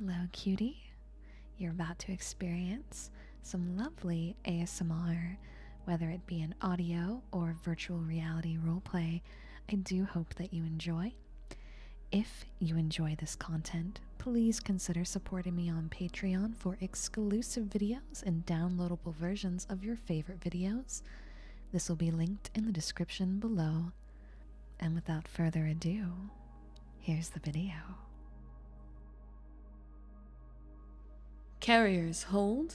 Hello, cutie. You're about to experience some lovely ASMR, whether it be an audio or virtual reality roleplay. I do hope that you enjoy. If you enjoy this content, please consider supporting me on Patreon for exclusive videos and downloadable versions of your favorite videos. This will be linked in the description below. And without further ado, here's the video. Carriers hold.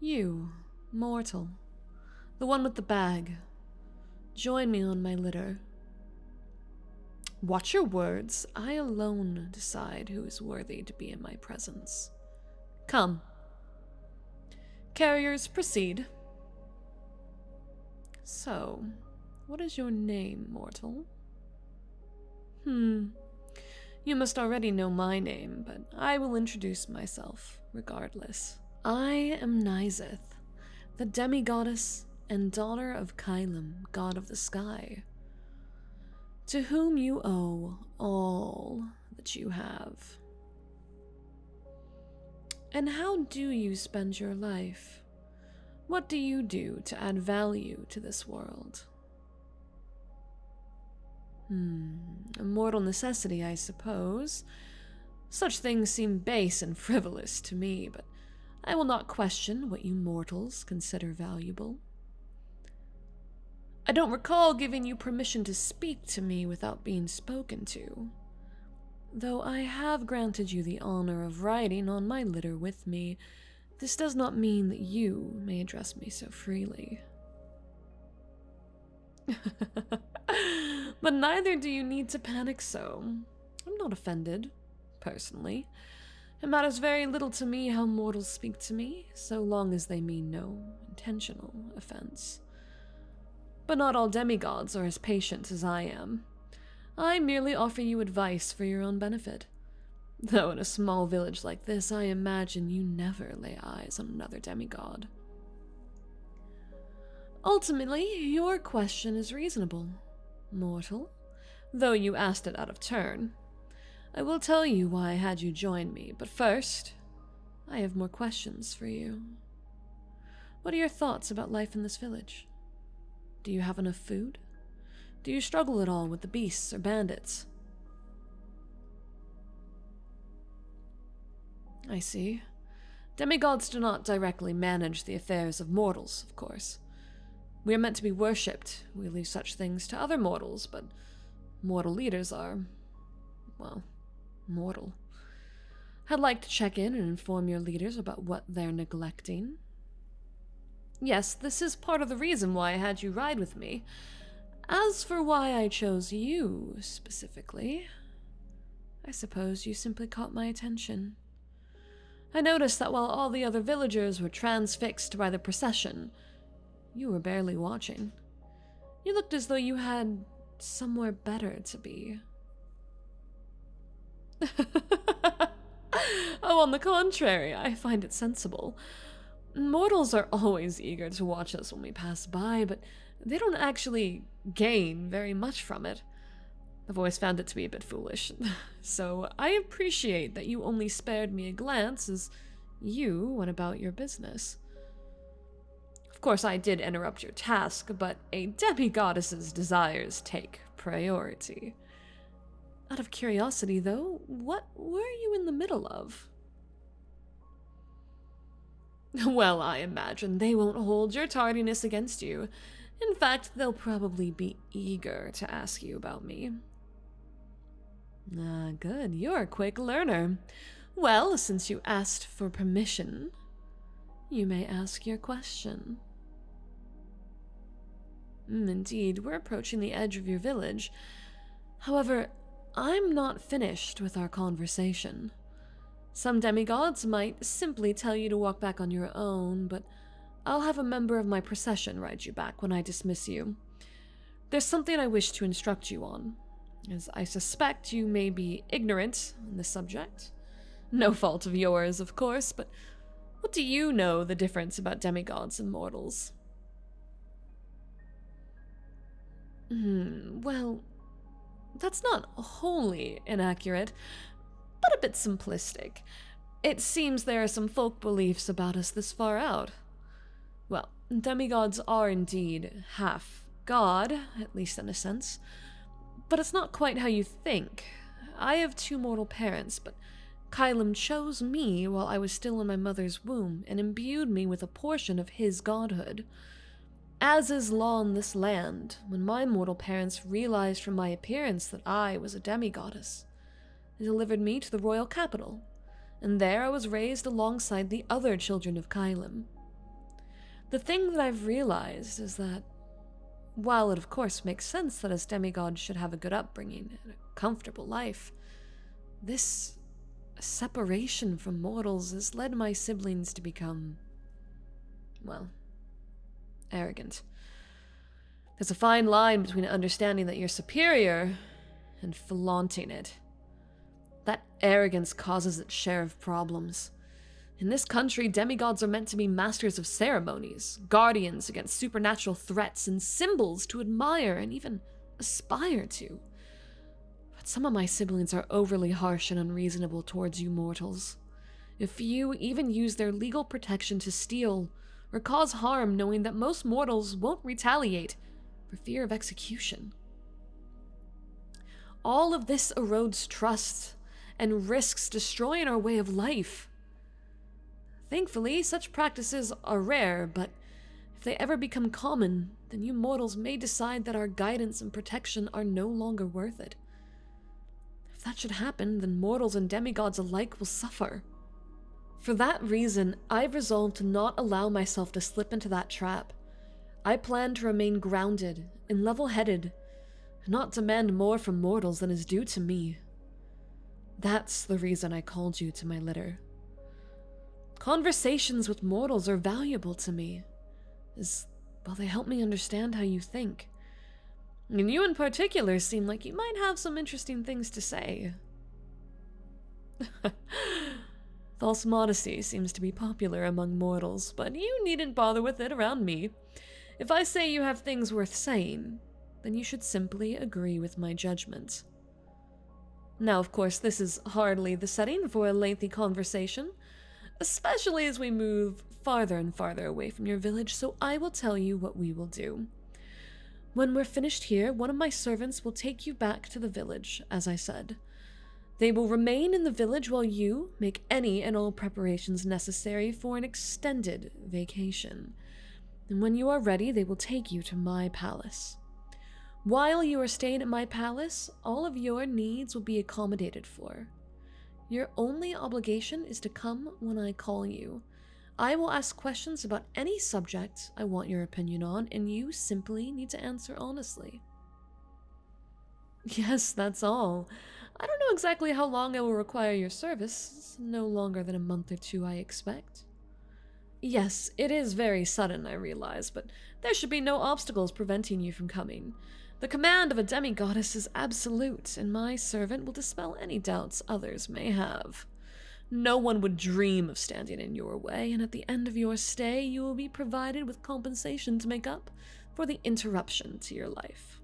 You, mortal, the one with the bag, join me on my litter. Watch your words. I alone decide who is worthy to be in my presence. Come. Carriers, proceed. So, what is your name, mortal? You must already know my name, but I will introduce myself regardless. I am Nizeth, the demi-goddess and daughter of Kylum, god of the sky, to whom you owe all that you have. And how do you spend your life? What do you do to add value to this world? A mortal necessity, I suppose. Such things seem base and frivolous to me, but I will not question what you mortals consider valuable. I don't recall giving you permission to speak to me without being spoken to, though I have granted you the honor of riding on my litter with me. This does not mean that you may address me so freely. But neither do you need to panic so. I'm not offended, personally. It matters very little to me how mortals speak to me, so long as they mean no intentional offense. But not all demigods are as patient as I am. I merely offer you advice for your own benefit. Though in a small village like this, I imagine you never lay eyes on another demigod. Ultimately, your question is reasonable, mortal, though you asked it out of turn. I will tell you why I had you join me, but first, I have more questions for you. What are your thoughts about life in this village? Do you have enough food? Do you struggle at all with the beasts or bandits? I see. Demigods do not directly manage the affairs of mortals, of course. We are meant to be worshipped. We leave such things to other mortals, but mortal leaders are, well, mortal. I'd like to check in and inform your leaders about what they're neglecting. Yes, this is part of the reason why I had you ride with me. As for why I chose you specifically, I suppose you simply caught my attention. I noticed that while all the other villagers were transfixed by the procession, you were barely watching. You looked as though you had somewhere better to be. Oh, on the contrary, I find it sensible. Mortals are always eager to watch us when we pass by, but they don't actually gain very much from it. I've always found it to be a bit foolish, so I appreciate that you only spared me a glance as you went about your business. Of course, I did interrupt your task, but a demi-goddess's desires take priority. Out of curiosity, though, what were you in the middle of? Well, I imagine they won't hold your tardiness against you. In fact, they'll probably be eager to ask you about me. Ah, good. You're a quick learner. Well, since you asked for permission, you may ask your question. Indeed, we're approaching the edge of your village. However, I'm not finished with our conversation. Some demigods might simply tell you to walk back on your own, but I'll have a member of my procession ride you back when I dismiss you. There's something I wish to instruct you on, as I suspect you may be ignorant on this subject. No fault of yours, of course, but what do you know the difference about demigods and mortals? Well, that's not wholly inaccurate, but a bit simplistic. It seems there are some folk beliefs about us this far out. Well, demigods are indeed half god, at least in a sense, but it's not quite how you think. I have 2 mortal parents, but Kylam chose me while I was still in my mother's womb and imbued me with a portion of his godhood. As is law in this land, when my mortal parents realized from my appearance that I was a demigoddess, they delivered me to the royal capital, and there I was raised alongside the other children of Kylam. The thing that I've realized is that, while it of course makes sense that as demigods should have a good upbringing and a comfortable life, this separation from mortals has led my siblings to become, well, arrogant. There's a fine line between understanding that you're superior and flaunting it. That arrogance causes its share of problems. In this country, demigods are meant to be masters of ceremonies, guardians against supernatural threats, and symbols to admire and even aspire to. But some of my siblings are overly harsh and unreasonable towards you mortals. A few even use their legal protection to steal or cause harm, knowing that most mortals won't retaliate for fear of execution. All of this erodes trust and risks destroying our way of life. Thankfully, such practices are rare, but if they ever become common, then you mortals may decide that our guidance and protection are no longer worth it. If that should happen, then mortals and demigods alike will suffer. For that reason, I've resolved to not allow myself to slip into that trap. I plan to remain grounded and level-headed, and not demand more from mortals than is due to me. That's the reason I called you to my litter. Conversations with mortals are valuable to me, as, well, they help me understand how you think. And you in particular seem like you might have some interesting things to say. False modesty seems to be popular among mortals, but you needn't bother with it around me. If I say you have things worth saying, then you should simply agree with my judgment. Now, of course, this is hardly the setting for a lengthy conversation, especially as we move farther and farther away from your village, so I will tell you what we will do. When we're finished here, one of my servants will take you back to the village, as I said. They will remain in the village while you make any and all preparations necessary for an extended vacation. And when you are ready, they will take you to my palace. While you are staying at my palace, all of your needs will be accommodated for. Your only obligation is to come when I call you. I will ask questions about any subject I want your opinion on, and you simply need to answer honestly. Yes, that's all. I don't know exactly how long I will require your service. It's no longer than a month or 2, I expect. Yes, it is very sudden, I realize, but there should be no obstacles preventing you from coming. The command of a demigoddess is absolute, and my servant will dispel any doubts others may have. No one would dream of standing in your way, and at the end of your stay, you will be provided with compensation to make up for the interruption to your life.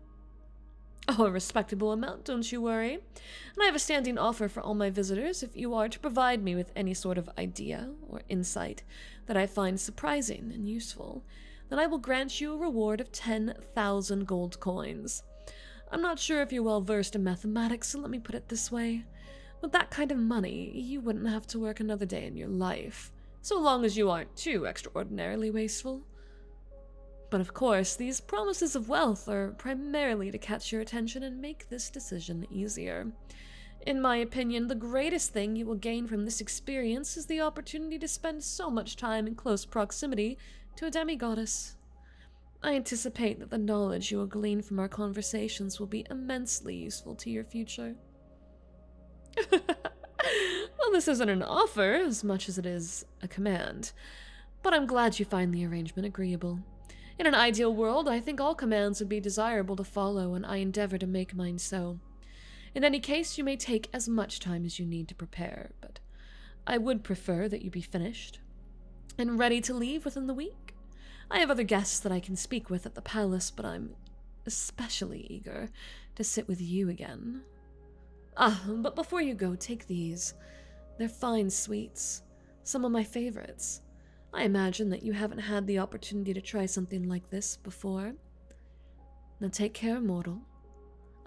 Oh, a respectable amount, don't you worry. And I have a standing offer for all my visitors if you are to provide me with any sort of idea or insight that I find surprising and useful. Then I will grant you a reward of 10,000 gold coins. I'm not sure if you're well versed in mathematics, so let me put it this way. With that kind of money, you wouldn't have to work another day in your life, so long as you aren't too extraordinarily wasteful. But of course, these promises of wealth are primarily to catch your attention and make this decision easier. In my opinion, the greatest thing you will gain from this experience is the opportunity to spend so much time in close proximity to a demigoddess. I anticipate that the knowledge you will glean from our conversations will be immensely useful to your future. Well, this isn't an offer as much as it is a command, but I'm glad you find the arrangement agreeable. In an ideal world, I think all commands would be desirable to follow, and I endeavor to make mine so. In any case, you may take as much time as you need to prepare, but I would prefer that you be finished and ready to leave within the week. I have other guests that I can speak with at the palace, but I'm especially eager to sit with you again. Ah, but before you go, take these. They're fine sweets. Some of my favorites. I imagine that you haven't had the opportunity to try something like this before. Now take care, mortal.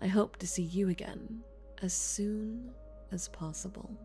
I hope to see you again as soon as possible.